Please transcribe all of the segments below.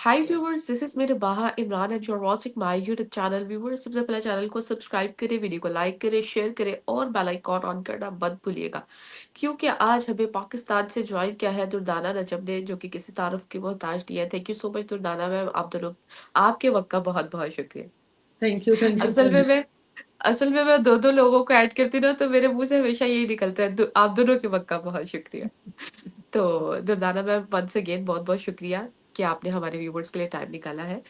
Hi viewers, this is मेरे बाहा Imran and you are watching my YouTube channel. Viewers, सबसे पहले चैनल को सब्सक्राइब करें, वीडियो को लाइक करें, शेयर करें और बेल आइकॉन ऑन करना मत भूलिएगा, क्योंकि आज हमें पाकिस्तान से ज्वाइन किया है दुर्दाना नजम ने, जो कि किसी तारुफ की मोहताज नहीं है। Thank you so much Durdana ma'am, आप दोनों आपके वक्त का बहुत बहुत शुक्रिया। थैंक यू असल में मैम। मैं असल में मैं दो दो लोगों को ऐड करती हूँ ना, तो मेरे मुंह से हमेशा यही निकलता है, आप दोनों के वक्त का बहुत शुक्रिया। तो दुर्दाना मैम, वंस अगेन बहुत बहुत शुक्रिया कि आपने हमारे व्यूवर्स के लिए टाइम निकाला है।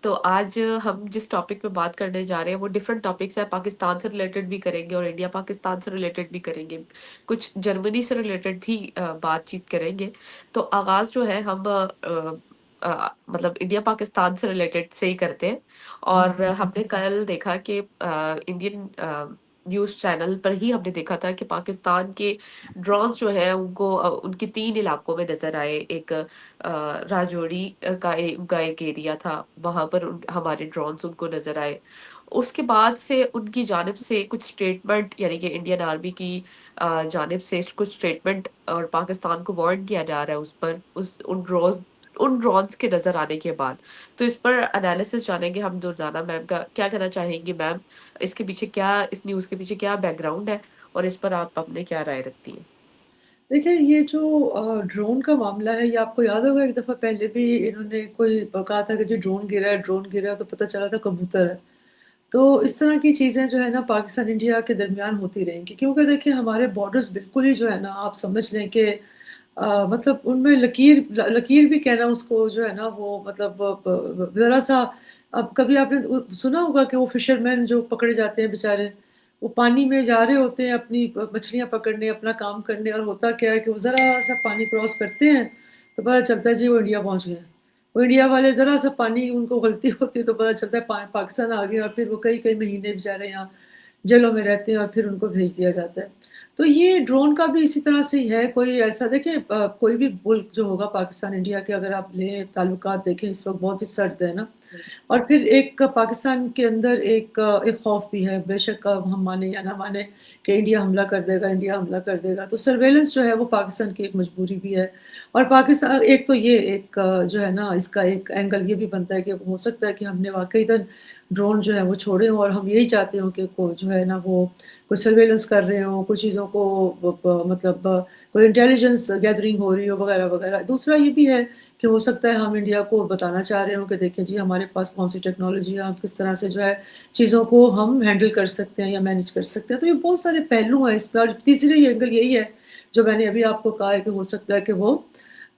तो आज हम जिस टॉपिक पे बात करने जा रहे हैं वो डिफरेंट टॉपिक्स है। पाकिस्तान से रिलेटेड भी करेंगे और इंडिया पाकिस्तान से रिलेटेड भी करेंगे, कुछ जर्मनी से रिलेटेड भी बातचीत करेंगे। तो आगाज जो है हम मतलब इंडिया पाकिस्तान से रिलेटेड से ही करते हैं। और हमने कल देखा कि इंडियन न्यूज चैनल पर ही हमने देखा था कि पाकिस्तान के ड्रोन्स जो है उनको उनके 3 इलाकों में नजर आए। एक राजौरी का एक एरिया था, वहां पर हमारे ड्रोन्स उनको नजर आए। उसके बाद से उनकी जानिब से कुछ स्टेटमेंट, यानी कि इंडियन आर्मी की जानिब से कुछ स्टेटमेंट, और पाकिस्तान को वार्न किया जा रहा है उस पर, उन ड्रोन्स के नजर आने के बाद। तो इस पर एनालिसिस जानेंगे हम दुर्दाना मैम का। क्या कहना चाहेंगी मैम, इसके पीछे क्या, इस न्यूज के पीछे क्या बैकग्राउंड है और इस पर आप अपने क्या राय रखती हैं? देखिए, ये जो ड्रोन का मामला है, ये आपको याद होगा एक दफ़ा पहले भी इन्होंने कोई कहा था कि जी ड्रोन गिरा है, तो पता चला था कबूतर है। तो इस तरह की चीज़ें जो है ना पाकिस्तान इंडिया के दरमियान होती रहेंगी, क्योंकि देखिए हमारे बॉर्डर्स बिल्कुल ही जो है ना, आप समझ लें कि मतलब उनमें लकीर भी कहना उसको जो है ना, वो मतलब ज़रा-सा। अब कभी आपने सुना होगा कि वो फिशरमैन जो पकड़े जाते हैं बेचारे, वो पानी में जा रहे होते हैं अपनी मछलियाँ पकड़ने, अपना काम करने, और होता क्या है कि वो ज़रा-सा पानी क्रॉस करते हैं, तो पता चलता है जी वो इंडिया पहुँच गए। वो इंडिया वाले ज़रा-सा पानी उनको गलती होती है तो पता चलता है पाकिस्तान आ गए, और फिर वो कई-कई महीने बेचारे यहाँ जेलों में रहते हैं और फिर उनको भेज दिया जाता है। तो ये ड्रोन का भी इसी तरह से ही है। कोई ऐसा देखिए, कोई भी मुल्क जो होगा पाकिस्तान इंडिया के, अगर आप लें ताल्लुकात देखें इस वक़्त बहुत ही सर्द है ना। और फिर एक पाकिस्तान के अंदर एक खौफ भी है, बेशक हम माने या ना माने कि इंडिया हमला कर देगा, इंडिया हमला कर देगा। तो सर्वेलेंस जो है वो पाकिस्तान की एक मजबूरी भी है। और पाकिस्तान एक तो ये एक जो है ना, इसका एक एंगल ये भी बनता है कि हो सकता है कि हमने वाक़ईतन ड्रोन जो है वो छोड़े हों, और हम यही चाहते हों कि को जो है ना वो कोई सर्वेलेंस कर रहे हों, कुछ चीज़ों को मतलब कोई इंटेलिजेंस गैदरिंग हो रही हो वगैरह वगैरह। दूसरा ये भी है कि हो सकता है हम इंडिया को बताना चाह रहे हों कि देखिए जी हमारे पास कौन-सी टेक्नोलॉजी है, हम किस तरह से जो है चीज़ों को हम हैंडल कर सकते हैं या मैनेज कर सकते हैं। तो ये बहुत सारे पहलू हैं इसमें, और तीसरी एंगल यही है, जो मैंने अभी आपको कहा है कि हो सकता है कि वो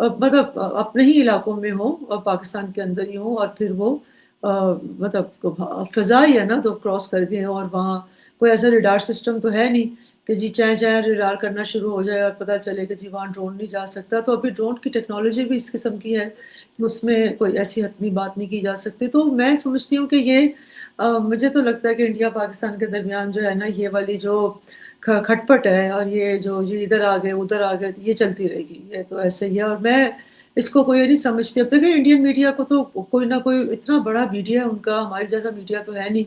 मतलब अपने ही इलाकों में हो और पाकिस्तान के अंदर ही हो, और फिर वो मतलब फ़ज़ा ही है ना, तो क्रॉस कर गए, और वहाँ कोई ऐसा रडार सिस्टम तो है नहीं कि जी चाहे-चाहे रडार करना शुरू हो जाए और पता चले कि जी वहाँ ड्रोन नहीं जा सकता। तो अभी ड्रोन की टेक्नोलॉजी भी इस किस्म की है कि उसमें कोई ऐसी हतमी बात नहीं की जा सकती। तो मैं समझती हूँ कि ये मुझे तो लगता है कि इंडिया पाकिस्तान के दरमियान जो है ना, ये वाली जो खटपट है, और ये जो ये इधर आ गए, उधर आ गए, ये चलती रहेगी। ये तो ऐसे ही है, और मैं इसको कोई ये नहीं समझती। अब देखिए इंडियन मीडिया को तो कोई ना कोई इतना बड़ा मीडिया है उनका, हमारे जैसा मीडिया तो है नहीं।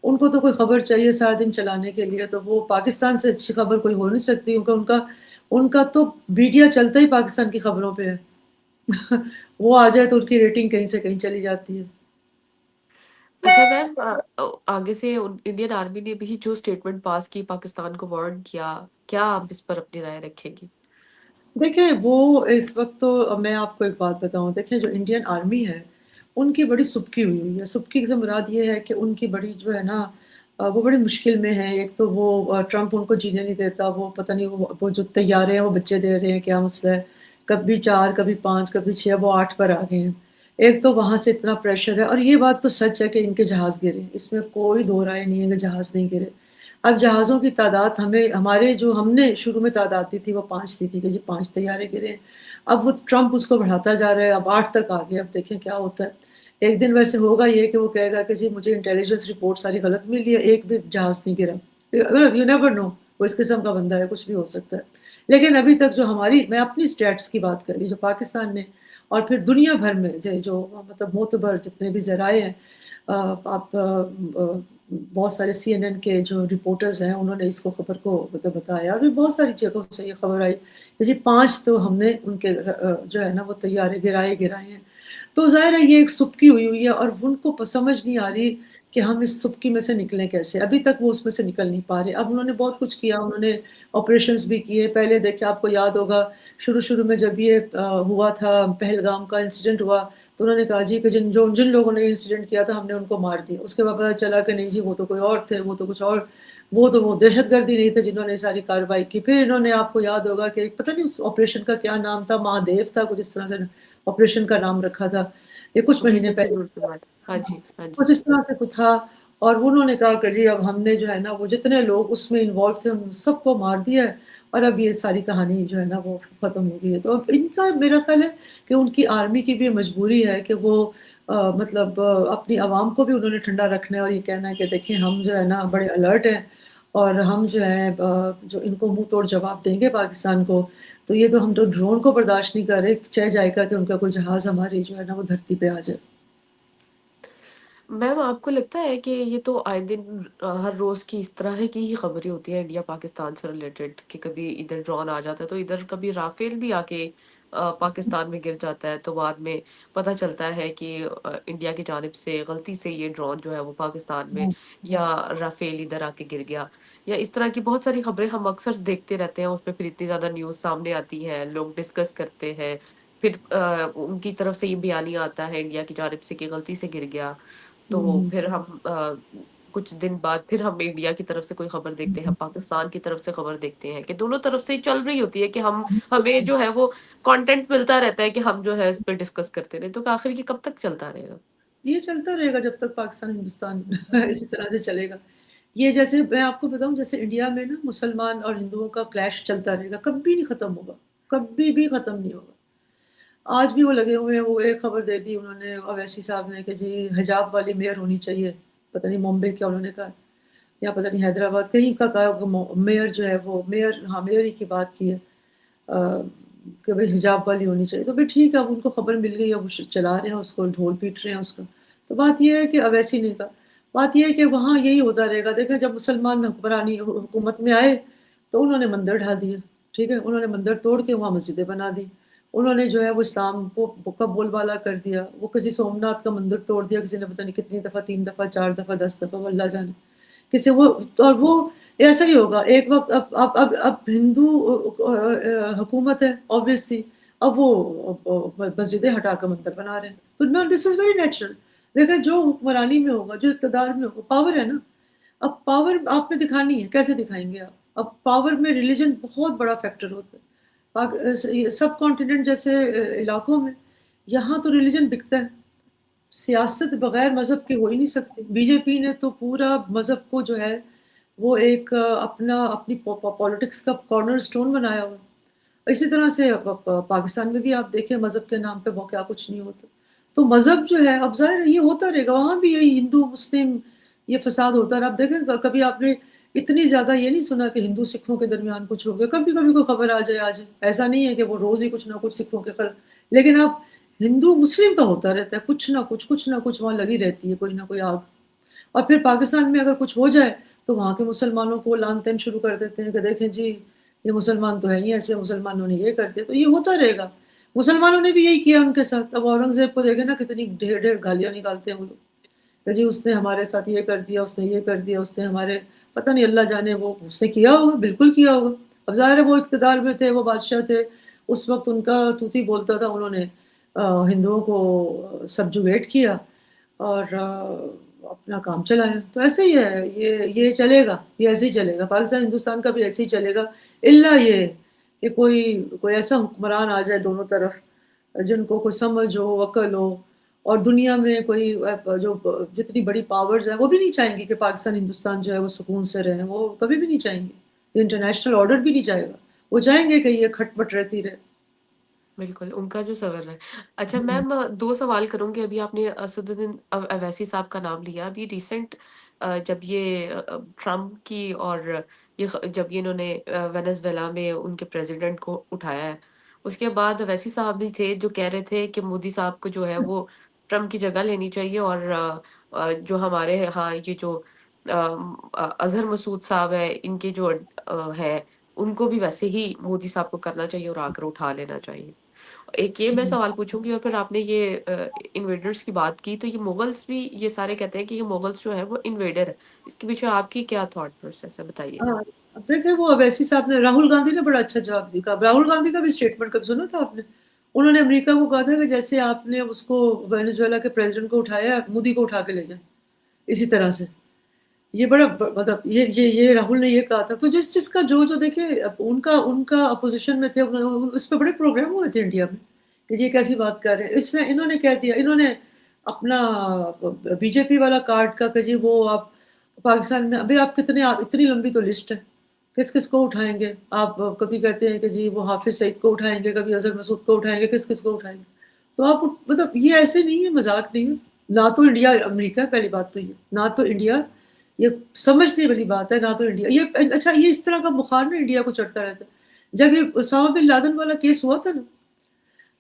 उनको तो कोई खबर चाहिए सारा दिन चलाने के लिए, तो वो पाकिस्तान से अच्छी खबर कोई हो नहीं सकती। उनका उनका उनका तो मीडिया चलता ही पाकिस्तान की खबरों पे है। वो आ जाए तो उनकी रेटिंग कहीं से कहीं चली जाती है। अच्छा मैम, आगे से इंडियन आर्मी ने भी जो स्टेटमेंट पास की, पाकिस्तान को वार्न किया, क्या आप इस पर अपनी राय रखेंगी? देखिए, वो इस वक़्त तो मैं आपको एक बात बताऊँ, देखिए जो इंडियन आर्मी है, उनकी बड़ी सुबकी हुई हुई है। सुबकी से मुराद ये है कि उनकी बड़ी जो है ना, वो बड़ी मुश्किल में है। एक तो वो ट्रंप उनको जीने नहीं देता, वो पता नहीं वो जो तैयारे हैं वो बच्चे दे रहे हैं, क्या मसला है? कभी 4 कभी 5 कभी 6, वो 8 पर आ गए हैं। एक तो वहाँ से इतना प्रेशर है, और ये बात तो सच है कि इनके जहाज़ गिरे, इसमें कोई दो राय नहीं है कि जहाज़ नहीं गिरे। अब जहाज़ों की तादाद हमें हमारे जो हमने शुरू में तादाद दी थी वो 5 दी थी कि जी 5 तैयारे गिरे। अब वो ट्रंप उसको बढ़ाता जा रहा है, अब 8 तक आ गया, अब देखें क्या होता है। एक दिन वैसे होगा ये कि वो कहेगा कि जी मुझे इंटेलिजेंस रिपोर्ट सारी गलत मिली है, एक भी जहाज़ नहीं गिरा। मतलब यू नेवर नो, वो इस किस्म का बंदा है, कुछ भी हो सकता है। लेकिन अभी तक जो हमारी, मैं अपनी स्टैट्स की बात कर रही हूँ, जो पाकिस्तान ने और फिर दुनिया भर में जो मतलब मोतबर जितने भी ज़राए हैं, आप बहुत सारे सीएनएन के जो रिपोर्टर्स हैं उन्होंने इसको खबर को मतलब बताया और भी बहुत सारी जगहों से ये खबर आई कि जी 5 तो हमने उनके जो है ना वो तैयारे गिराए हैं। तो ज़ाहिर है ये एक सुबकी हुई है और उनको समझ नहीं आ रही कि हम इस सुबकी में से निकलें कैसे? अभी तक वो उसमें से निकल नहीं पा रहे। अब उन्होंने बहुत कुछ किया, उन्होंने ऑपरेशंस भी किए। पहले देखिए आपको याद होगा शुरू-शुरू में जब ये हुआ था पहलगाम का इंसिडेंट हुआ, तो उन्होंने कहा जी कि जिन लोगों ने इंसिडेंट किया था हमने उनको मार दिया। उसके बाद पता चला कि नहीं जी वो तो कोई और थे, वो तो कुछ और वो दहशतगर्द ही नहीं थे जिन्होंने सारी कार्रवाई की। फिर इन्होंने आपको याद होगा कि पता नहीं उस ऑपरेशन का क्या नाम था, महादेव था कुछ इस तरह से ऑपरेशन का नाम रखा था। ये कुछ महीने विजय पहले सिंह की बात। हाँ हाँ, जी, हाँ जी। कुछ इस तरह से कुछ था और उन्होंने कहा कि जी अब हमने जो है ना वो जितने लोग उसमें इन्वॉल्व थे उन सबको मार दिया है और अब ये सारी कहानी जो है ना वो ख़त्म हो गई है। तो अब इनका मेरा ख़्याल है कि उनकी आर्मी की भी मजबूरी है कि वो मतलब अपनी आवाम को भी उन्होंने ठंडा रखना है और ये कहना है कि देखिए हम जो है ना बड़े अलर्ट हैं और हम जो है जो इनको मुँह तोड़ जवाब देंगे पाकिस्तान को। तो ये तो हम तो ड्रोन को बर्दाश्त नहीं कर रहे, चाहे जाएगा कि उनका कोई जहाज़ हमारी जो है ना वो धरती पे आ जाए। मैम आपको लगता है कि ये तो आए दिन हर रोज़ की इस तरह की ही खबरें होती हैं इंडिया पाकिस्तान से रिलेटेड कि कभी इधर ड्रोन आ जाता है तो इधर कभी राफेल भी आके पाकिस्तान में गिर जाता है तो बाद में पता चलता है कि इंडिया की जानिब से गलती से ये ड्रोन जो है वो पाकिस्तान में या राफेल इधर आके गिर गया या इस तरह की बहुत सारी खबरें हम अक्सर देखते रहते हैं उसमें फिर इतनी ज़्यादा न्यूज़ सामने आती है लोग डिस्कस करते हैं फिर उनकी तरफ से ये बयानिया आता है इंडिया की जानिब से कि गलती से गिर गया तो हुँ, फिर हम कुछ दिन बाद फिर हम इंडिया की तरफ से कोई खबर देखते हैं, हुँ। पाकिस्तान की तरफ से खबर देखते हैं कि दोनों तरफ से चल रही होती है कि हम हमें बिल्कुल। जो है वो कंटेंट मिलता रहता है कि हम जो है इस पे डिस्कस करते रहें। तो आखिर ये कब तक चलता रहेगा? ये चलता रहेगा जब तक पाकिस्तान, हिंदुस्तान इसी तरह से चलेगा। ये जैसे मैं आपको बताऊँ जैसे इंडिया में ना मुसलमान और हिंदुओं का क्लैश चलता रहेगा, कभी नहीं खत्म होगा, कभी भी खत्म नहीं होगा। आज भी वो लगे हुए हैं, वो एक खबर दे दी उन्होंने अवैसी साहब ने कि जी हिजाब वाली मेयर होनी चाहिए। पता नहीं मुंबई क्या उन्होंने कहा या पता नहीं हैदराबाद कहीं का कहा होगा मेयर जो है वो मेयर हाँ, मेयर ही की बात की है। कि भई हिजाब वाली होनी चाहिए। तो फिर ठीक है, अब उनको खबर मिल गई, अब वो चला रहे हैं उसको, ढोल पीट रहे हैं उसका। तो बात ये है कि अवैसी ने कहा, बात ये है कि वहाँ यही होता रहेगा। देखिए जब मुसलमान हुक्मरानी हुकूमत में आए, तो उन्होंने मंदिर ढा दिए, ठीक है? उन्होंने मंदिर तोड़ के वहाँ मस्जिदें बना दी। उन्होंने जो है वो इस्लाम का बोलबाला कर दिया। वो किसी सोमनाथ का मंदिर तोड़ दिया, किसी ने पता नहीं कितनी दफ़ा, 3 दफ़ा, 4 दफ़ा, 10 दफ़ा, वो अल्लाह जाने। किसी वो और वो ऐसा ही होगा एक वक़्त अब हिंदू हुकूमत है ऑब्वियसली अब वो मस्जिदें हटा कर मंदिर बना रहे हैं। तो no this is very natural. देखिए जो हुक्मरानी में होगा, जो इक़्तिदार में होगा, पावर है ना, अब पावर आप में दिखानी है, कैसे दिखाएँगे आप? अब पावर में रिलिजन बहुत बड़ा फैक्टर होता है। ये सब कॉन्टिनेंट जैसे इलाकों में, यहाँ तो रिलिजन बिकता है। सियासत बगैर मज़हब के हो ही नहीं सकती। बीजेपी ने तो पूरा मज़हब को जो है, वो एक अपनी पॉलिटिक्स का कॉर्नरस्टोन बनाया हुआ है। इसी तरह से पाकिस्तान में भी आप देखिए मज़हब के नाम पे वो क्या कुछ नहीं होता। तो मज़हब जो है अब ज़ाहिर है ये होता रहेगा, वहाँ भी यही हिंदू, मुस्लिम ये फ़साद होता रहा। आप देखें कभी आपने इतनी ज़्यादा ये नहीं सुना कि हिंदू सिखों के दरमियान कुछ हो गया, कभी-कभी कोई खबर आ जाए। ऐसा नहीं है कि वो रोज़ ही कुछ ना कुछ सिखों के लेकिन आप हिंदू मुस्लिम का होता रहता है, कुछ ना कुछ वहाँ लगी रहती है, कोई ना कोई आग। और फिर पाकिस्तान में अगर कुछ हो जाए, तो वहाँ के मुसलमानों को लान-तान शुरू कर देते हैं कि देखें जी, ये मुसलमान तो हैं ही ऐसे, मुसलमानों ने ये कर दिया, तो ये होता रहेगा। मुसलमानों ने भी यही किया उनके साथ। अब औरंगज़ेब को देखें ना कितनी ढेर-ढेर गालियाँ निकालते हैं वो लोग, कि जी उसने हमारे साथ ये कर दिया, उसने ये कर दिया, उसने हमारे पता नहीं अल्लाह जाने वो उसने किया होगा, बिल्कुल किया होगा। अब ज़ाहिर है वो इक़्तिदार में थे, वो बादशाह थे, उस वक़्त उनका तूती बोलता था, उन्होंने हिंदुओं को सब्जुगेट किया और अपना काम चलाया। तो ऐसे ही है, ये चलेगा, ये ऐसे ही चलेगा। पाकिस्तान, हिंदुस्तान का भी ऐसे ही चलेगा, इल्ला ये कि कोई कोई ऐसा हुक्मरान आ जाए दोनों तरफ, जिनको कोई समझ हो, अकल हो और दुनिया में कोई जो जितनी बड़ी पावर्स हैं, वो भी नहीं चाहेंगी कि पाकिस्तान, हिंदुस्तान जो है वो सुकून से रहें, वो कभी भी नहीं चाहेंगे। ये इंटरनेशनल ऑर्डर भी नहीं चाहेगा। वो चाहेंगे कि ये खटपट रहती रहे। बिल्कुल, उनका जो सवर है। अच्छा हुँ, मैम 2 सवाल करूँगी अभी आपने असदुद्दीन अवैसी साहब का नाम लिया। अभी रिसेंट जब ये ट्रम्प की और जब ये इन्होंने वेनेज़ुएला में उनके प्रेज़िडेंट को उठाया है, उसके बाद अवैसी साहब भी थे जो कह रहे थे कि मोदी साहब को जो है वो ट्रम्प की जगह लेनी चाहिए और जो हमारे यहाँ ये जो अज़हर मसूद साहब है, इनके जो है, उनको भी वैसे ही मोदी साहब को करना चाहिए और आकर उठा लेना चाहिए। एक ये मैं हुँ। सवाल पूछूँगी और फिर आपने ये इन्वेडर्स की बात की, तो ये मुगल्स भी ये सारे कहते हैं कि ये मुगल्स जो है वो इन्वेडर है। इसके पीछे आपकी क्या थॉट प्रोसेस है बताइए? हाँ, अब देखिए वो अवैसी साहब ने राहुल गांधी ने बड़ा अच्छा जवाब दिया। राहुल गांधी का भी स्टेटमेंट कब सुना था आपने? उन्होंने अमेरिका को कहा था कि जैसे आपने उसको वेनेज़ुएला के प्रेज़िडेंट को उठाया, मोदी को उठा के ले जाएँ, इसी तरह से। ये बड़ा मतलब ये राहुल ने ये कहा था। तो जिस जिसका जो देखिए उनका उनका अपोज़िशन में थे, उन्होंने उस पे बड़े प्रोग्राम हुए थे इंडिया में, कि ये कैसी बात कर रहे हैं। इसने इन्होंने कह दिया, इन्होंने अपना बीजेपी वाला कार्ड का कि जी वो आप पाकिस्तान में अभी आप कितने आप इतनी लंबी तो लिस्ट है, किस-किस को उठाएँगे? आप कभी कहते हैं कि जी वो हाफ़िज़ सईद को उठाएँगे, कभी अज़हर मसूद को उठाएँगे, किस-किस को उठाएँगे? तो आप मतलब ये ऐसे नहीं है, मज़ाक नहीं है। ना तो इंडिया अमेरिका है, पहली बात तो ये, ना तो इंडिया ये समझने वाली बात है, ना तो इंडिया ये अच्छा ये इस तरह का बुखार ना इंडिया को चढ़ता रहता है। जब ये उसामा बिन लादेन वाला केस हुआ था ना,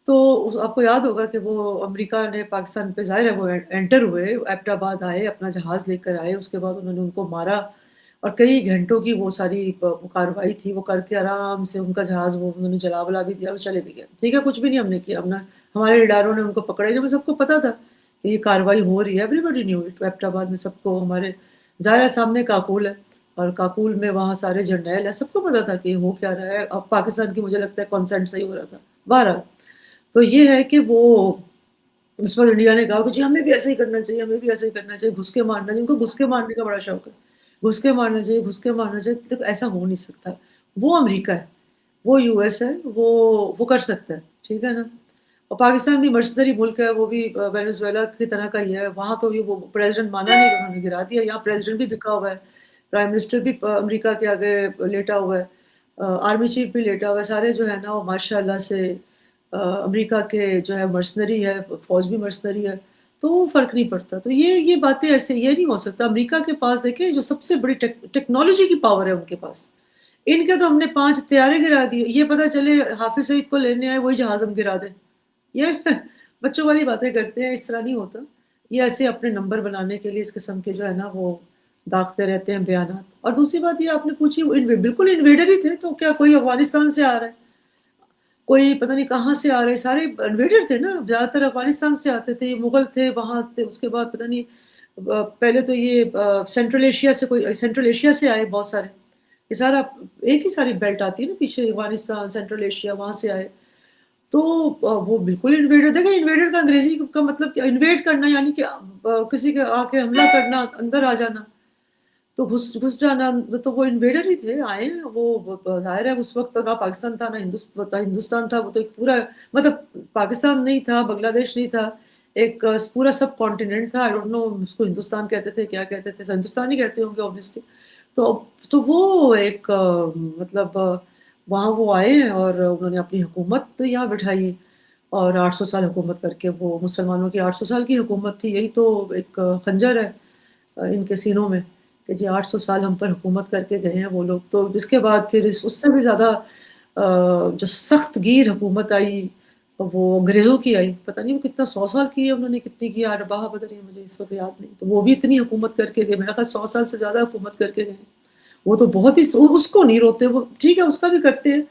तो आपको याद होगा कि वो अमेरिका ने पाकिस्तान पे ज़ाहिर है वो एंटर हुए, एबटाबाद आए, अपना जहाज़ लेकर आए, उसके बाद उन्होंने उनको मारा और कई घंटों की वो सारी वो कार्रवाई थी, वो करके आराम से उनका जहाज़ वो उन्होंने जला-वला भी दिया और चले भी गए। ठीक है, कुछ भी नहीं हमने किया, हमने हमारे रडारों ने उनको पकड़ा, जब सबको पता था कि ये कार्रवाई हो रही है, एवरीबॉडी न्यू इट। एबटाबाद में सबको हमारे ज़ाहिर है सामने काकुल है और काकुल में वहाँ सारे जर्नैल हैं, सबको पता था कि हो क्या रहा है। अब पाकिस्तान की मुझे लगता है कंसेंट से ही हो रहा था। बहरहाल तो ये है कि वो उस वक़्त इंडिया ने कहा कि जी हमें भी ऐसे ही करना चाहिए, हमें भी ऐसे ही करना चाहिए, घुस के मारना चाहिए। उनको घुस के मारने का बड़ा शौक है। घुस के मारना चाहिए, घुस के मारना चाहिए। देखो ऐसा हो नहीं सकता। वो अमेरिका है, वो यूएस है, वो कर सकता है, ठीक है ना? और पाकिस्तान भी मर्सनरी मुल्क है, वो भी वेनेज़ुएला की तरह का ही है। वहाँ तो ये वो प्रेज़िडेंट माना नहीं, उन्होंने गिरा दिया। यहाँ प्रेज़िडेंट भी बिका हुआ है, प्राइम मिनिस्टर भी अमेरिका के आगे लेटा हुआ है। आर्मी चीफ भी लेटा हुआ है। सारे जो है ना वो माशाअल्लाह से अमेरिका के जो है मर्सनरी है, फ़ौज भी मर्सनरी है, तो वो फ़र्क नहीं पड़ता। तो ये बातें ऐसे ये नहीं हो सकता। अमेरिका के पास देखिए जो सबसे बड़ी टेक्नोलॉजी की पावर है उनके पास। इनके तो हमने 5 तैयारे गिरा दिए। ये पता चले हाफ़िज़ सईद को लेने आए, वही जहाज़ हम गिरा दें। ये बच्चों वाली बातें करते हैं, इस तरह नहीं होता। ये ऐसे अपने नंबर बनाने के लिए इस किस्म के जो है ना वो दागते रहते हैं बयानात। और दूसरी बात ये आपने पूछी वो बिल्कुल इन्वेडर ही थे, तो क्या कोई अफ़गानिस्तान से आ रहा है? कोई पता नहीं कहाँ से आ रहे, सारे इन्वेडर थे ना, ज़्यादातर अफ़गानिस्तान से आते थे, मुग़ल थे, वहाँ थे, उसके बाद पता नहीं पहले तो ये सेंट्रल एशिया से आए बहुत सारे। ये सारा एक ही सारी बेल्ट आती है ना पीछे अफ़गानिस्तान, सेंट्रल एशिया वहाँ से आए। तो वो बिल्कुल इन्वेडर देखिए इन्वेडर का अंग्रेज़ी का मतलब क्या इन्वेड करना यानी कि किसी के आके हमला करना, अंदर आ जाना। तो घुस घुस जाना तो वो इन्वेडर ही थे, आए हैं वो ज़ाहिर है उस वक़्त तो ना पाकिस्तान था, ना हिंदुस्तान था, वो तो एक पूरा मतलब पाकिस्तान नहीं था, बांग्लादेश नहीं था, एक पूरा सब कॉन्टिनेंट था, आई डोंट नो उसको हिंदुस्तान कहते थे, क्या कहते थे? हिंदुस्तान ही कहते होंगे ऑब्वियसली। तो वो एक मतलब वहाँ वो आए हैं और उन्होंने अपनी हुकूमत यहाँ बिठाई और 800 साल हुकूमत करके वो मुसलमानों की 800 साल की हुकूमत थी, यही तो एक खंजर है इनके सीनों में कि जी 800 साल हम पर हुकूमत करके गए हैं वो लोग। तो इसके बाद फिर इस उससे भी ज़्यादा जो सख्त गीर हुकूमत आई, वो अंग्रेज़ों की आई। पता नहीं वो कितना 100 साल की है उन्होंने कितनी की अरबाह पता नहीं मुझे इस वक़्त याद नहीं। तो वो भी इतनी हुकूमत करके गए, मेरा ख़्याल 100 साल से ज़्यादा हुकूमत करके गए। वो तो बहुत ही उसको नहीं रोते वो ठीक है उसका भी करते हैं।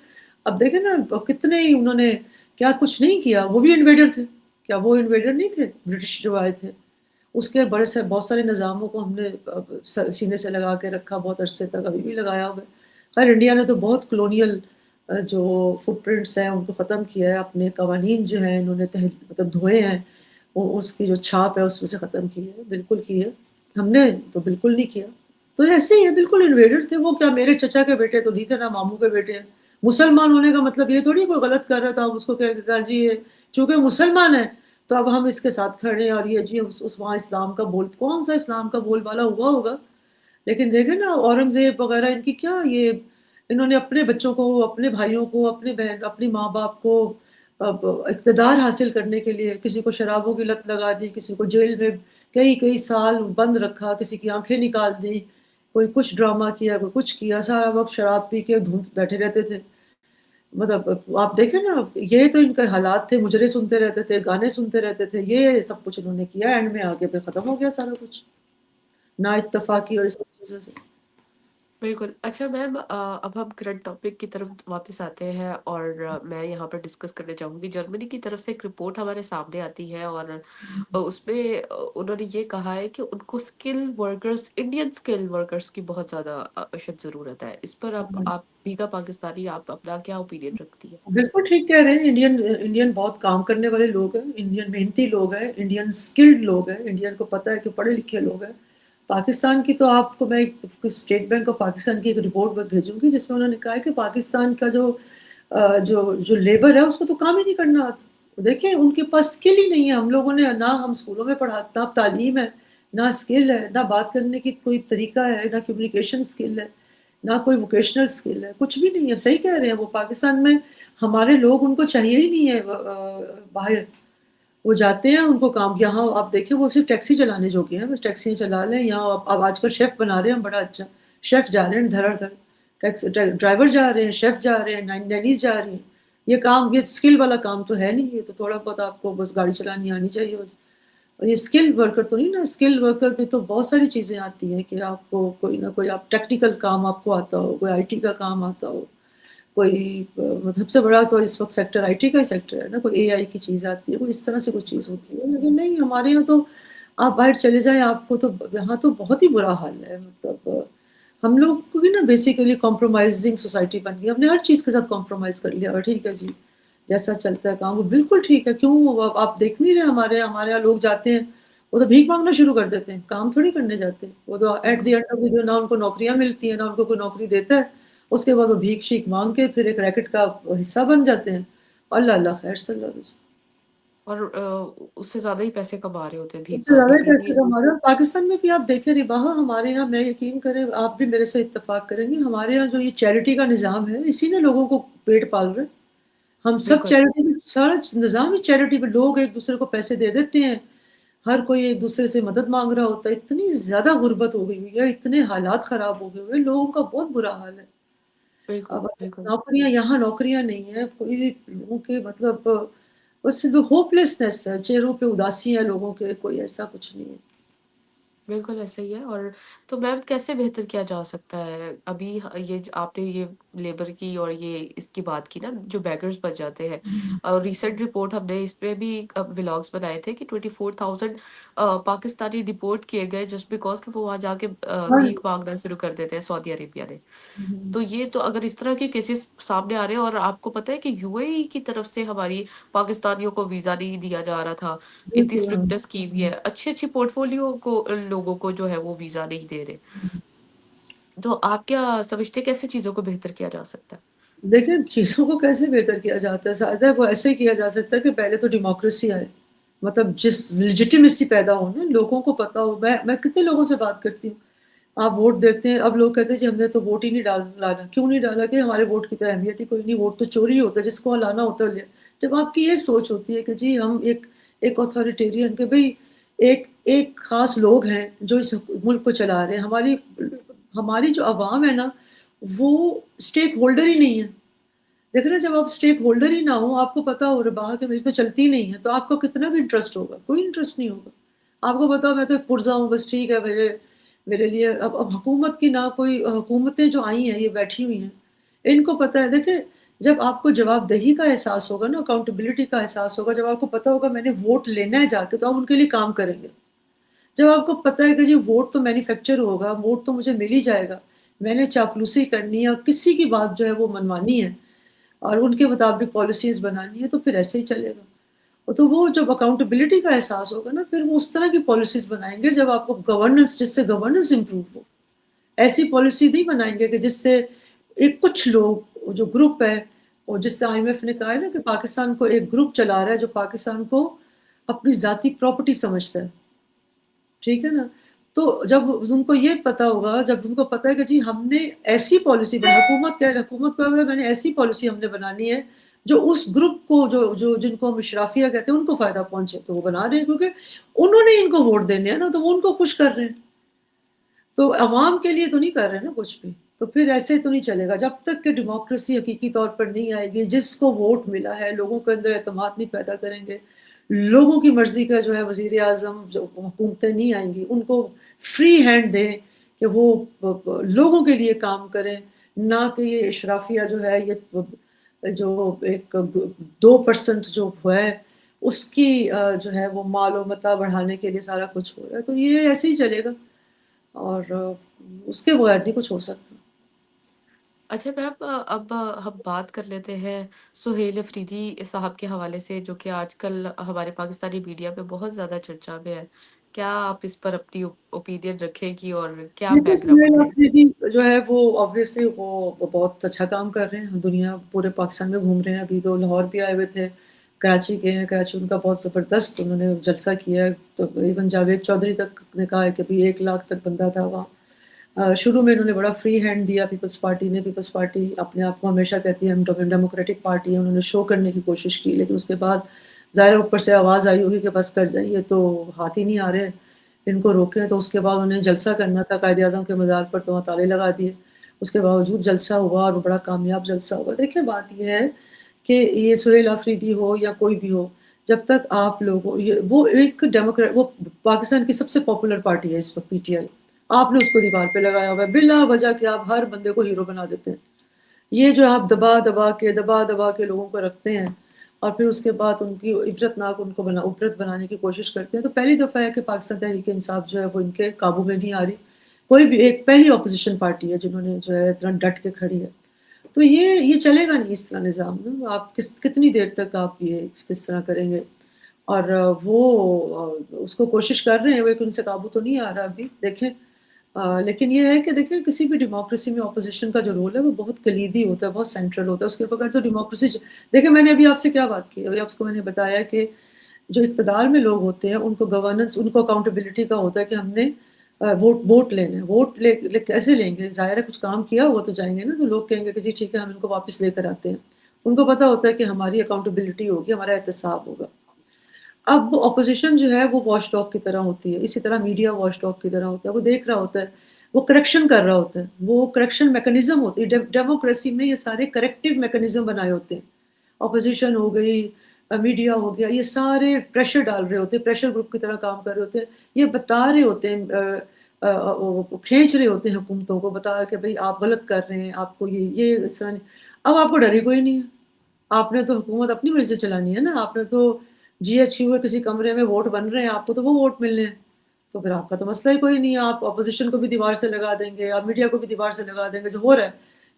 अब देखें ना कितने ही उन्होंने क्या कुछ नहीं किया, वो भी इन्वेडर थे। क्या वो इन्वेडर नहीं थे? ब्रिटिश जो आए थे। उसके बड़े से बहुत सारे निज़ामों को हमने सीने से लगा के रखा बहुत अरसे तक अभी भी लगाया हुआ है। ख़ैर इंडिया ने तो बहुत कॉलोनियल जो फुटप्रिंट्स हैं उनको ख़त्म किया है, अपने कवानीन जो हैं इन्होंने मतलब धोए हैं, वो उसकी जो छाप है उसमें से ख़त्म की है, बिल्कुल की है। हमने तो बिल्कुल नहीं किया। तो ऐसे ही है बिल्कुल इन्वेडर थे वो क्या मेरे चचा के बेटे तो नहीं थे ना मामू के बेटे हैं। मुसलमान होने का मतलब ये थोड़ी कोई गलत कर रहा था उसको कहा जी ये चूँकि मुसलमान है तो अब हम इसके साथ खड़े हैं और ये जी उस वहाँ इस्लाम का बोल कौन-सा इस्लाम का बोलबाला हुआ होगा? लेकिन देखें ना औरंगज़ेब वग़ैरह इनकी क्या ये इन्होंने अपने बच्चों को, अपने भाइयों को, अपनी माँ-बाप को इक़्तिदार हासिल करने के लिए किसी को शराबों की लत लगा दी, किसी को जेल में कई-कई साल बंद रखा, किसी की आँखें निकाल दी, कोई कुछ ड्रामा किया, कोई कुछ किया, सारा वक़्त शराब पी के धुत बैठे रहते थे। मतलब आप देखें ना, ये तो इनके हालात थे, मुजरे सुनते रहते थे, गाने सुनते रहते थे, ये सब कुछ इन्होंने किया, एंड में आके फिर खत्म हो गया सारा कुछ। ना इत्तेफ़ाक़ी और इस सब चीज़ों से। बिल्कुल। अच्छा मैम, अब हम करंट टॉपिक की तरफ वापस आते हैं और मैं यहाँ पर डिस्कस करना चाहूँगी। जर्मनी की तरफ से एक रिपोर्ट हमारे सामने आती है और उसमें उन्होंने ये कहा है कि उनको skill workers, Indian skill workers की बहुत ज़्यादा अशद ज़रूरत है। इस पर आप भीगा पाकिस्तानी, आप अपना क्या ओपिनियन रखती हैं? बिल्कुल ठीक कह रहे हैं। इंडियन इंडियन बहुत काम करने वाले लोग हैं, इंडियन मेहनती लोग हैं, इंडियन स्किल्ड लोग हैं, इंडियन को पता है कि पढ़े-लिखे लोग हैं। पाकिस्तान की तो आपको मैं एक स्टेट बैंक ऑफ पाकिस्तान की एक रिपोर्ट ब भेजूँगी जिसमें उन्होंने कहा है कि पाकिस्तान का जो लेबर है उसको तो काम ही नहीं करना आता। देखिए उनके पास स्किल ही नहीं है। हम लोगों ने ना हम स्कूलों में पढ़ा ना तालीम है, ना स्किल है, ना बात करने की कोई तरीका है, ना कम्युनिकेशन स्किल है, ना कोई वोकेशनल स्किल है, कुछ भी नहीं है। सही कह रहे हैं वो पाकिस्तान में हमारे लोग उनको चाहिए ही नहीं है बाहर। वो जाते हैं उनको काम यहाँ आप देखिए वो सिर्फ़ टैक्सी चलाने जोगे हैं, बस टैक्सियाँ चला लें यहाँ अब आजकल शेफ़ बना रहे हैं बड़ा अच्छा। शेफ़ जा रहे हैं धड़ाधड़, ड्राइवर जा रहे हैं, शेफ़ जा रहे हैं, नैनीज़ जा रही हैं। ये काम ये स्किल वाला काम तो है नहीं, ये तो थोड़ा बहुत आपको बस गाड़ी चलानी आनी चाहिए बस। और ये स्किल वर्कर तो नहीं ना, स्किल वर्कर में तो बहुत सारी चीज़ें आती हैं कि आपको कोई ना कोई आप टेक्निकल काम आपको आता हो, कोई आईटी का काम आता हो। कोई मतलब सबसे बड़ा तो इस वक़्त सेक्टर आईटी का ही सेक्टर है ना, कोई एआई की चीज़ आती है, कोई इस तरह से कोई चीज़ होती है। लेकिन नहीं हमारे यहाँ तो आप बाहर चले जाएँ आपको तो यहाँ तो बहुत ही बुरा हाल है मतलब हम लोग को भी ना बेसिकली कॉम्प्रोमाइज़िंग सोसाइटी बन गई। हमने हर चीज़ के साथ कॉम्प्रोमाइज़ कर लिया और ठीक है जी, जैसा चलता है काम वो बिल्कुल ठीक है। क्यों आप देख नहीं रहे हमारे हमारे यहाँ लोग जाते हैं, वो तो भीख माँगना शुरू कर देते हैं, काम थोड़ी करने जाते हैं। वो तो एट द बिल्कुल। एंड ऑफ द डे ना उनको नौकरियाँ मिलती हैं, ना उनको कोई नौकरी देता है। उसके बाद वो भीख-शीख माँग के फिर एक रैकेट का हिस्सा बन जाते हैं। अल्लाह अल्लाह खैर सल्ला बस। और उससे ज़्यादा ही पैसे कमा रहे होते हैं भीख उससे माँग ज़्यादा के ही फिर पैसे भी। कमा रहे हैं और पाकिस्तान में भी आप देखें रिबाहा हमारे यहाँ मैं यकीन करें आप भी मेरे से इत्तेफ़ाक करेंगे, हमारे यहाँ जो ये चैरिटी का निज़ाम है, इसी ने लोगों को पेट पाल रहे हैं। हम सब बिल्कुल। चैरिटी से सारा निज़ाम ही चैरिटी पे लोग एक-दूसरे को पैसे दे देते हैं। हर कोई एक-दूसरे से मदद माँग रहा होता है। इतनी ज़्यादा गुर्बत हो गई हुई है, इतने हालात ख़राब हो गए हुए हैं, लोगों का बहुत बुरा हाल है। बिल्कुल। अब बिल्कुल। नौकरियाँ यहाँ नौकरियाँ नहीं है, कोई लोगों के मतलब बस जो होपलेसनेस है, चेहरों पे उदासी है लोगों के, कोई ऐसा कुछ नहीं है। बिल्कुल ऐसा ही है। और तो मैम कैसे बेहतर किया जा सकता है? अभी ये आपने ये लेबर की और ये इसकी बात की ना, जो बेगर्स बन जाते हैं। हुँ, रिसेंट रिपोर्ट हमने इस पे भी व्लॉग्स बनाए थे कि 24,000 पाकिस्तानी डिपोर्ट किए गए जस्ट बिकॉज़ कि वो वहाँ जाके हाँ जी। भीख माँगना शुरू कर देते हैं सऊदी अरेबिया ने। हुँ, तो ये तो अगर इस तरह के केसेस सामने आ रहे हैं और आपको पता है कि यूएई की तरफ से हमारी पाकिस्तानियों को वीज़ा नहीं दिया जा रहा था। इतनी बिल्कुल, हाँ। स्ट्रिक्टनेस की हुई है। अच्छी-अच्छी पोर्टफोलियो को लोगों को जो है वो वीज़ा नहीं दे रहे। तो आप क्या समझते हैं कैसे चीज़ों को बेहतर किया जा सकता है? देखिए, चीज़ों को कैसे बेहतर किया जाता है? शायद है वो ऐसे ही किया जा सकता है कि पहले तो डेमोक्रेसी आए। मतलब जिस लेजिटिमेसी पैदा हो ना, लोगों को पता हो मैं कितने लोगों से बात करती हूँ। आप वोट देते हैं, अब लोग कहते हैं जी हमने तो वोट ही नहीं डाला। क्यों नहीं डाला? कि हमारे वोट की तो अहमियत ही कोई नहीं, वोट तो चोरी होता है, जिसको लाना होता है ले जब आपकी ये सोच होती है कि जी हम एक अथॉरिटेरियन के भई एक एक ख़ास लोग हैं जो इस मुल्क को चला रहे हैं। हमारी हमारी जो अवाम है ना, वो स्टेक होल्डर ही नहीं है। देखो ना जब आप स्टेक होल्डर ही ना हो, आपको पता हो रहा कि मेरी तो चलती ही नहीं है, तो आपको कितना भी इंटरेस्ट होगा, कोई इंटरेस्ट नहीं होगा। आपको पता हो मैं तो एक पुर्ज़ा हूँ, बस ठीक है मेरे मेरे लिए अब हुकूमत की ना कोई हुकूमतें जो आई हैं, ये बैठी हुई हैं, इनको पता है देखिए, जब आपको जवाबदेही का एहसास होगा ना, अकाउंटेबिलिटी का एहसास होगा, जब आपको पता होगा मैंने वोट लेना है जाके, तो आप उनके लिए काम करेंगे। जब आपको पता है कि जी वोट तो मैन्युफैक्चर होगा, वोट तो मुझे मिल ही जाएगा, मैंने चापलूसी करनी है और किसी की बात जो है वो मनवानी है और उनके मुताबिक पॉलिसीज़ बनानी है, तो फिर ऐसे ही चलेगा। तो वो जब अकाउंटेबिलिटी का एहसास होगा ना, फिर वो उस तरह की पॉलिसीज़ बनाएँगे जब आपको गवर्नेंस जिससे गवर्नेंस इम्प्रूव हो। ऐसी पॉलिसी नहीं बनाएँगे कि जिससे एक कुछ लोग जो ग्रुप है और जिससे आईएमएफ ने कहा है ना कि पाकिस्तान को एक ग्रुप चला रहा है जो पाकिस्तान को अपनी ज़ाती प्रॉपर्टी समझता है। ठीक है ना? तो जब उनको ये पता होगा, जब उनको पता है कि जी हमने ऐसी पॉलिसी बना हुकूमत को अगर मैंने ऐसी पॉलिसी हमने बनानी है, जो उस ग्रुप को जो जो जिनको हम इशराफिया कहते हैं, उनको फ़ायदा पहुँचे, तो वो बना रहे हैं क्योंकि उन्होंने इनको वोट देने हैं ना, तो वो उनको खुश कर रहे हैं। तो अवाम के लिए तो नहीं कर रहे ना कुछ भी। तो फिर ऐसे तो नहीं चलेगा, जब तक कि डेमोक्रेसी हकीकी तौर पर नहीं आएगी, जिसको वोट मिला है, लोगों के अंदर एतमाद नहीं पैदा करेंगे, لوگوں کی مرضی کا جو ہے وزیر اعظم، جو حکومتیں نہیں آئیں گی ان کو فری ہینڈ دیں کہ وہ لوگوں کے لیے کام کریں، نہ کہ یہ اشرافیہ جو ہے یہ جو ایک 2% جو ہے اس کی جو ہے وہ مال و متاع بڑھانے کے لیے سارا کچھ ہو رہا ہے، تو یہ ایسے ہی چلے گا اور اس کے بغیر نہیں کچھ ہو سکتا۔ اچھا میم، اب ہم بات کر لیتے ہیں سہیل افریدی صاحب کے حوالے سے، جو کہ آج کل ہمارے پاکستانی میڈیا پہ بہت زیادہ چرچا میں ہے۔ کیا آپ اس پر اپنی اوپینین رکھیں گی اور کیا دیکھیے بیک سہیل گراؤنڈ ہے؟ آفریدی جو ہے وہ آبویسلی وہ بہت اچھا کام کر رہے ہیں، دنیا پورے پاکستان میں گھوم رہے ہیں، ابھی تو لاہور بھی آئے ہوئے تھے، کراچی گئے ہیں، کراچی ان کا بہت زبردست انہوں نے جلسہ کیا ہے، تو ایون جاوید چودھری تک نے کہا ہے کہ بھی 1 لاکھ تک بندہ تھا وہاں۔ شروع میں انہوں نے بڑا فری ہینڈ دیا پیپلز پارٹی نے، پیپلز پارٹی اپنے آپ کو ہمیشہ کہتی ہے ہم ڈیموکریٹک پارٹی ہے، انہوں نے شو کرنے کی کوشش کی، لیکن اس کے بعد ظاہر ہے اوپر سے آواز آئی ہوگی کہ بس کر جائیے تو ہاتھ ہی نہیں آ رہے ان کو روکیں، تو اس کے بعد انہیں جلسہ کرنا تھا قائد اعظم کے مزار پر تو وہاں تالے لگا دیے، اس کے باوجود جلسہ ہوا اور وہ بڑا کامیاب جلسہ ہوا۔ دیکھیں بات یہ ہے کہ یہ سہیل آفریدی ہو یا کوئی بھی ہو، جب تک آپ لوگوں وہ ایک ڈیموکریٹ، وہ پاکستان کی سب سے پاپولر پارٹی ہے اس وقت پی ٹی آئی، آپ نے اس کو دیوار پہ لگایا ہوا ہے بلا وجہ کہ آپ ہر بندے کو ہیرو بنا دیتے ہیں، یہ جو آپ دبا دبا کے لوگوں کو رکھتے ہیں اور پھر اس کے بعد ان کی عبرت ناک ان کو عبرت بنانے کی کوشش کرتے ہیں، تو پہلی دفعہ ہے کہ پاکستان تحریک انصاف جو ہے وہ ان کے قابو میں نہیں آ رہی، کوئی بھی ایک پہلی اپوزیشن پارٹی ہے جنہوں نے جو ہے اتنا ڈٹ کے کھڑی ہے، تو یہ چلے گا نہیں اس طرح نظام میں، آپ کتنی دیر تک آپ یہ کس طرح کریں گے، اور وہ اس کو کوشش کر رہے ہیں وہ، ایک ان سے قابو تو نہیں آ رہا ابھی دیکھیں، لیکن یہ ہے کہ دیکھیں کسی بھی ڈیموکریسی میں اپوزیشن کا جو رول ہے وہ بہت کلیدی ہوتا ہے، بہت سینٹرل ہوتا ہے، اس کے بغیر تو ڈیموکریسی دیکھیں میں نے ابھی آپ سے کیا بات کی، ابھی آپ کو میں نے بتایا کہ جو اقتدار میں لوگ ہوتے ہیں ان کو گورننس، ان کو اکاؤنٹیبلٹی کا ہوتا ہے کہ ہم نے ووٹ لینے ہیں، ووٹ کیسے لیں گے، ظاہر ہے کچھ کام کیا ہوا تو جائیں گے نا، تو لوگ کہیں گے کہ جی ٹھیک ہے ہم ان کو واپس لے کر آتے ہیں، ان کو پتہ ہوتا ہے کہ ہماری اکاؤنٹیبلٹی ہوگی، ہمارا احتساب ہوگا۔ اب اپوزیشن جو ہے وہ واچ ڈاگ کی طرح ہوتی ہے، اسی طرح میڈیا واچ ڈاگ کی طرح ہوتا ہے، وہ دیکھ رہا ہوتا ہے، وہ کریکشن کر رہا ہوتا ہے، وہ کریکشن میکنزم ہوتی ہے، ڈیموکریسی میں یہ سارے کریکٹیو میکنزم بنائے ہوتے ہیں، اپوزیشن ہو گئی، میڈیا ہو گیا، یہ سارے پریشر ڈال رہے ہوتے ہیں، پریشر گروپ کی طرح کام کر رہے ہوتے ہیں، یہ بتا رہے ہوتے ہیں، کھینچ رہے ہوتے ہیں حکومتوں کو، بتا کہ بھئی آپ غلط کر رہے ہیں، آپ کو یہ اس طرح اب آپ کو ڈر ہی کوئی نہیں ہے، آپ نے تو حکومت اپنی مرضی سے چلانی ہے نا، آپ نے تو جی ایچ یو ہے کسی کمرے میں ووٹ بن رہے ہیں، آپ کو تو وہ ووٹ ملنے ہیں، تو پھر آپ کا تو مسئلہ ہی کوئی نہیں ہے، آپ اپوزیشن کو بھی دیوار سے لگا دیں گے، آپ میڈیا کو بھی دیوار سے لگا دیں گے، جو ہو رہا ہے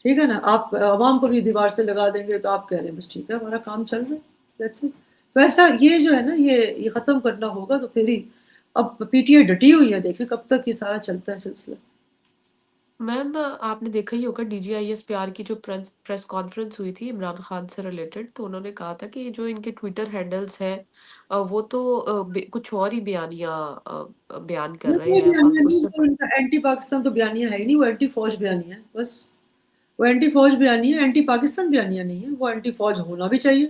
ٹھیک ہے نا، آپ عوام کو بھی دیوار سے لگا دیں گے، تو آپ کہہ رہے ہیں بس ٹھیک ہے ہمارا کام چل رہا ہے، that's it۔ تو ایسا یہ جو ہے نا یہ ختم کرنا ہوگا، تو پھر ہی اب پی ٹی آئی ڈٹی ہوئی ہے، دیکھیں کب تک یہ سارا چلتا ہے سلسلہ۔ میم، آپ نے دیکھا ہی ہوگا D G I S P R کی جو پریس کانفرنس ہوئی تھی عمران خان سے ریلیٹڈ، تو انہوں نے کہا تھا کہ جو ان کے ٹویٹر ہینڈلز ہیں وہ تو کچھ اور ہی بیانیاں بیان کر رہے یہ ہیں، اور بیانیہ اس نہیں، سے تو ان کا اینٹی پاکستان تو بیانیہ ہے ہی نہیں، وہ اینٹی فوج بیانیہ ہے بس، وہ اینٹی فوج بیانیہ ہے، اینٹی پاکستان بیانیہ نہیں ہے، وہ اینٹی فوج ہونا بھی چاہیے،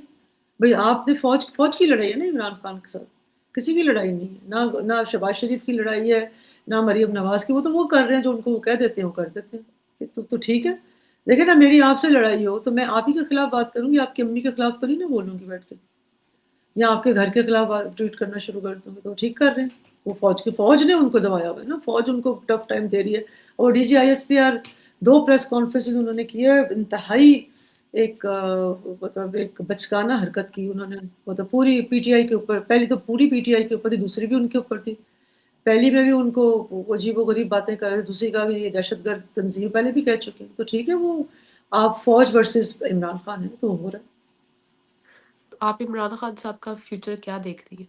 بھئی آپ نے فوج کی لڑائی ہے نا عمران خان کے ساتھ، کسی کی لڑائی نہیں ہے، نہ شہباز شریف کی لڑائی ہے، نہ مریم نواز کی، وہ تو وہ کر رہے ہیں جو ان کو وہ کہہ دیتے ہیں وہ کر دیتے ہیں، تو ٹھیک ہے، دیکھیں نا میری آپ سے لڑائی ہو تو میں آپ ہی کے خلاف بات کروں گی، آپ کی امی کے خلاف تو نہیں نا بولوں گی بیٹھ کے، یا آپ کے گھر کے خلاف ٹویٹ کرنا شروع کر دوں گی، تو ٹھیک کر رہے ہیں، وہ فوج نے ان کو دبایا ہوا ہے نا، فوج ان کو ٹف ٹائم دے رہی ہے، اور D G I S P R 2 press conferences انہوں نے کی ہے، انتہائی ایک مطلب ایک بچکانہ حرکت کی انہوں نے، مطلب پوری پی ٹی آئی کے اوپر، پہلی تو پوری پی ٹی آئی کے اوپر تھی، دوسری بھی ان کے اوپر تھی، پہلی میں بھی ان کو وہ عجیب و غریب باتیں کر رہے، دوسری کہا کہ یہ دہشت گرد تنظیم، پہلے بھی کہہ چکے ہیں، تو ٹھیک ہے وہ آپ فوج ورسز عمران خان ہے تو ہو رہا ہے۔ آپ عمران خان صاحب کا فیوچر کیا دیکھ رہی ہے؟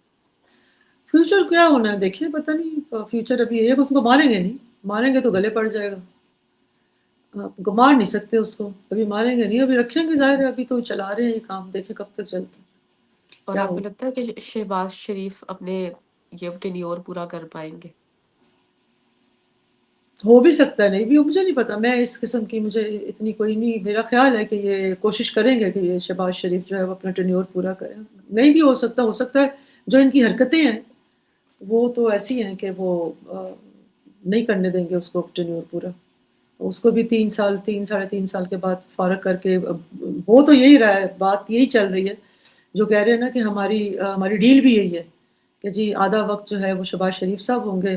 فیوچر کیا ہونا ہے دیکھیں پتہ نہیں، فیوچر ابھی ایک اس کو ماریں گے نہیں، ماریں گے تو گلے پڑ جائے گا، آپ مار نہیں سکتے اس کو، ابھی ماریں گے نہیں، ابھی رکھیں گے، ظاہر ہے ابھی تو چلا رہے ہیں یہ کام، دیکھیں کب تک چلتا ہے اور کیا آپ ہو۔ کو لگتا ہے کہ شہباز شریف اپنے یہ ٹینیور پورا کر پائیں گے؟ ہو بھی سکتا ہے نہیں بھی، مجھے نہیں پتا، میں اس قسم کی مجھے اتنی کوئی نہیں، میرا خیال ہے کہ یہ کوشش کریں گے کہ یہ شہباز شریف جو ہے وہ اپنا ٹینیور پورا کریں، نہیں بھی ہو سکتا ہے جو ان کی حرکتیں ہیں وہ تو ایسی ہیں کہ وہ نہیں کرنے دیں گے اس کو ٹینیور پورا، اس کو بھی 3 سال 3 ساڑھے 3 سال کے بعد فارغ کر کے، وہ تو یہی رہا ہے، بات یہی چل رہی ہے جو کہہ رہے ہیں نا کہ ہماری ڈیل بھی یہی ہے کہ جی آدھا وقت جو ہے وہ شہباز شریف صاحب ہوں گے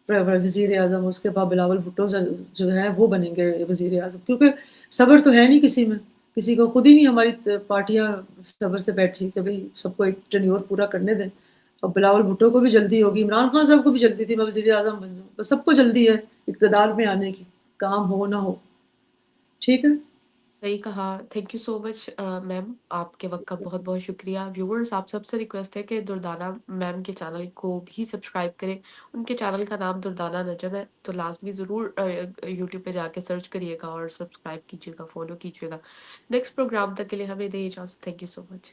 وزیر اعظم، اس کے بعد بلاول بھٹو جو ہے وہ بنیں گے وزیر اعظم، کیونکہ صبر تو ہے نہیں کسی میں، کسی کو خود ہی نہیں، ہماری پارٹیاں صبر سے بیٹھی کہ بھئی سب کو ایک ٹینیور پورا کرنے دیں، اور بلاول بھٹو کو بھی جلدی ہوگی، عمران خان صاحب کو بھی جلدی تھی میں وزیر اعظم بن جاؤں، تو سب کو جلدی ہے اقتدار میں آنے کی، کام ہو نہ ہو، ٹھیک ہے؟ صحیح کہا. تھینک یو سو مچ میم. آپ کے وقت کا بہت بہت شکریہ. ویورز آپ سب سے ریکویسٹ ہے کہ دردانہ میم کے چینل کو بھی سبسکرائب کریں. ان کے چینل کا نام دردانہ نجم ہے، تو لازمی ضرور یوٹیوب پہ جا کے سرچ کریے گا اور سبسکرائب کیجیے گا، فالو کیجیے گا. نیکسٹ پروگرام تک کے لیے ہمیں دے اجازت. Thank you so much.